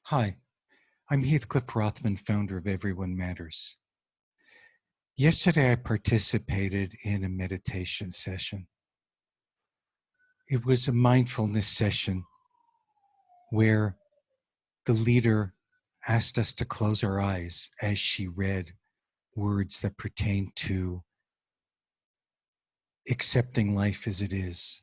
Hi, I'm Heathcliff Rothman, founder of Everyone Matters. Yesterday, I participated in a meditation session. It was a mindfulness session where the leader asked us to close our eyes as she read words that pertain to accepting life as it is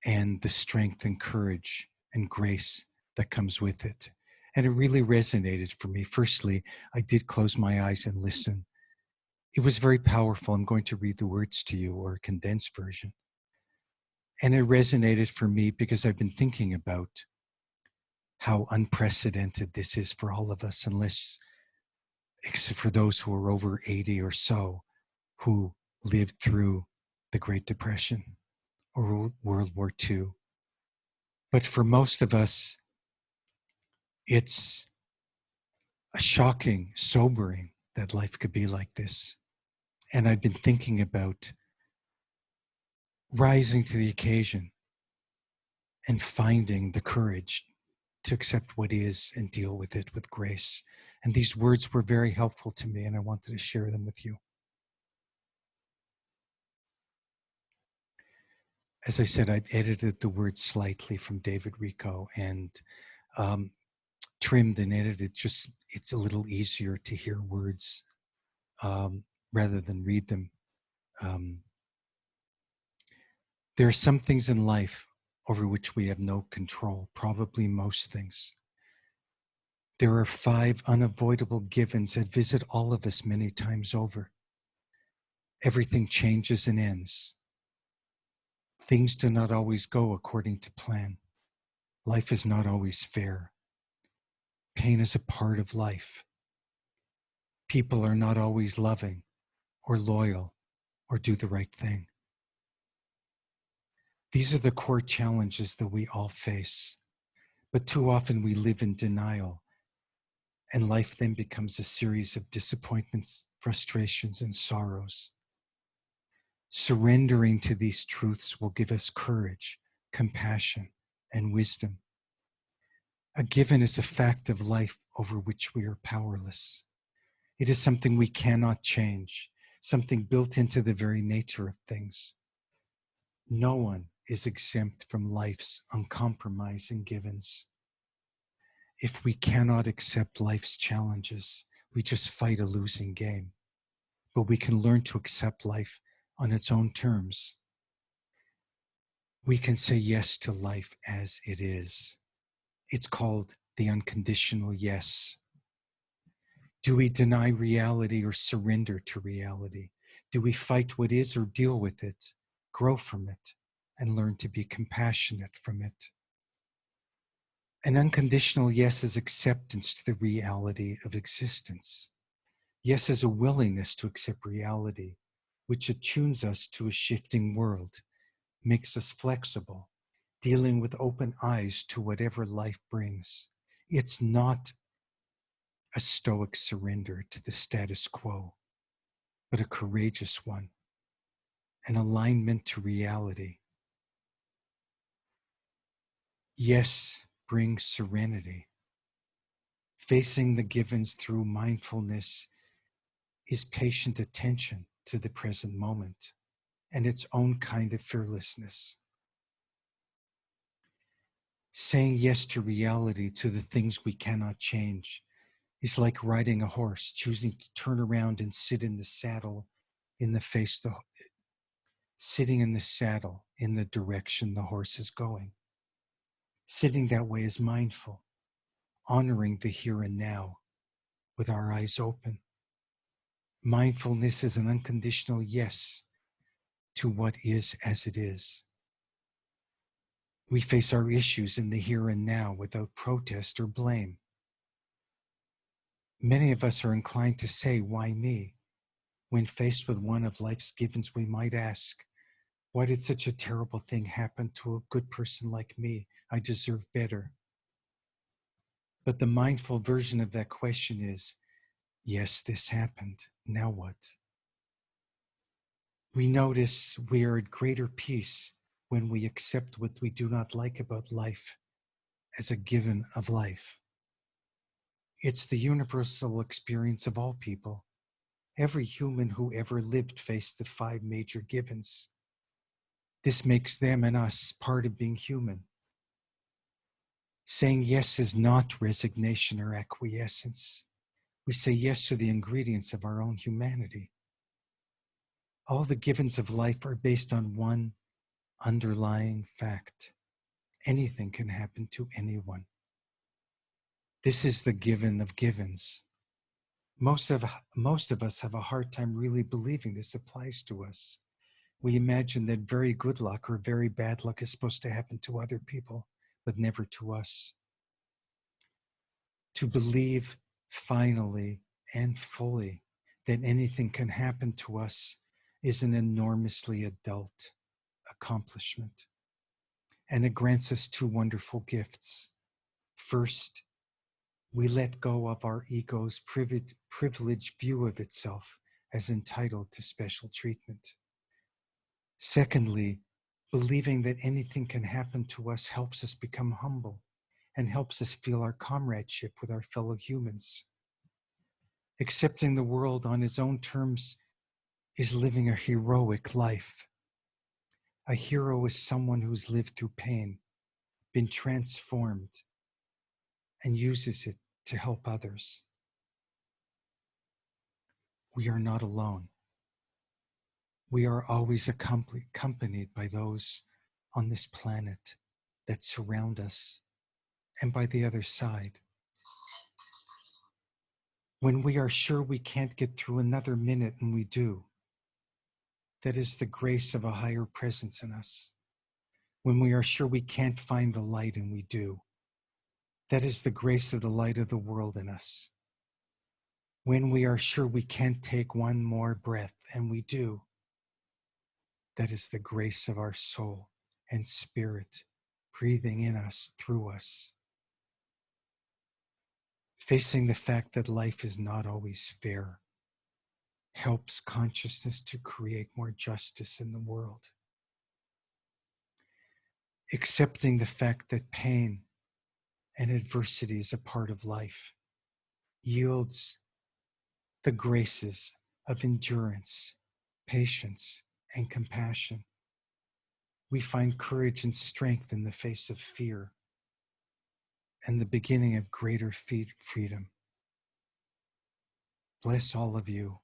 and the strength and courage and grace that comes with it. And it really resonated for me. Firstly, I did close my eyes and listen. It was very powerful. I'm going to read the words to you, or a condensed version. And it resonated for me because I've been thinking about how unprecedented this is for all of us, except for those who are over 80 or so, who lived through the Great Depression or World War II. But for most of us, it's a shocking, sobering that life could be like this. And I've been thinking about rising to the occasion and finding the courage to accept what is and deal with it with grace. And these words were very helpful to me, and I wanted to share them with you. As I said, I've edited the words slightly from David Richo and trimmed and edited. Just it's a little easier to hear words rather than read them. There are some things in life over which we have no control, probably most things. There are 5 unavoidable givens that visit all of us many times over. Everything changes and ends. Things do not always go according to plan. Life is not always fair. Pain is a part of life. People are not always loving or loyal or do the right thing. These are the core challenges that we all face. But too often we live in denial, and life then becomes a series of disappointments, frustrations, and sorrows. Surrendering to these truths will give us courage, compassion, and wisdom. A given is a fact of life over which we are powerless. It is something we cannot change, something built into the very nature of things. No one is exempt from life's uncompromising givens. If we cannot accept life's challenges, we just fight a losing game. But we can learn to accept life on its own terms. We can say yes to life as it is. It's called the unconditional yes. Do we deny reality or surrender to reality? Do we fight what is or deal with it, grow from it, and learn to be compassionate from it? An unconditional yes is acceptance to the reality of existence. Yes is a willingness to accept reality, which attunes us to a shifting world, makes us flexible, dealing with open eyes to whatever life brings. It's not a stoic surrender to the status quo, but a courageous one, an alignment to reality. Yes brings serenity. Facing the givens through mindfulness is patient attention to the present moment and its own kind of fearlessness. Saying yes to reality, to the things we cannot change, is like riding a horse, choosing to turn around and sit in the saddle sitting in the saddle in the direction the horse is going. Sitting that way is mindful, honoring the here and now with our eyes open. Mindfulness is an unconditional yes to what is as it is. We face our issues in the here and now without protest or blame. Many of us are inclined to say, "Why me?" When faced with one of life's givens, we might ask, "Why did such a terrible thing happen to a good person like me? I deserve better." But the mindful version of that question is, yes, this happened. Now what? We notice we are at greater peace when we accept what we do not like about life as a given of life. It's the universal experience of all people. Every human who ever lived faced the 5 major givens. This makes them and us part of being human. Saying yes is not resignation or acquiescence. We say yes to the ingredients of our own humanity. All the givens of life are based on one underlying fact. Anything can happen to anyone. This is the given of givens. Most of us have a hard time really believing this applies to us. We imagine that very good luck or very bad luck is supposed to happen to other people, but never to us. To believe finally and fully that anything can happen to us is an enormously adult accomplishment. And it grants us 2 wonderful gifts. First, we let go of our ego's privileged view of itself as entitled to special treatment. Secondly, believing that anything can happen to us helps us become humble and helps us feel our comradeship with our fellow humans. Accepting the world on his own terms is living a heroic life. A hero is someone who's lived through pain, been transformed, and uses it to help others. We are not alone. We are always accompanied by those on this planet that surround us and by the other side. When we are sure we can't get through another minute and we do, that is the grace of a higher presence in us. When we are sure we can't find the light and we do, that is the grace of the light of the world in us. When we are sure we can't take one more breath and we do, that is the grace of our soul and spirit breathing in us, through us. Facing the fact that life is not always fair helps consciousness to create more justice in the world. Accepting the fact that pain and adversity is a part of life yields the graces of endurance, patience, and compassion. We find courage and strength in the face of fear and the beginning of greater freedom. Bless all of you.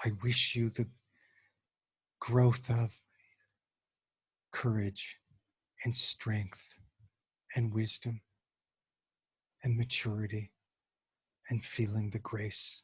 I wish you the growth of courage and strength and wisdom and maturity and feeling the grace.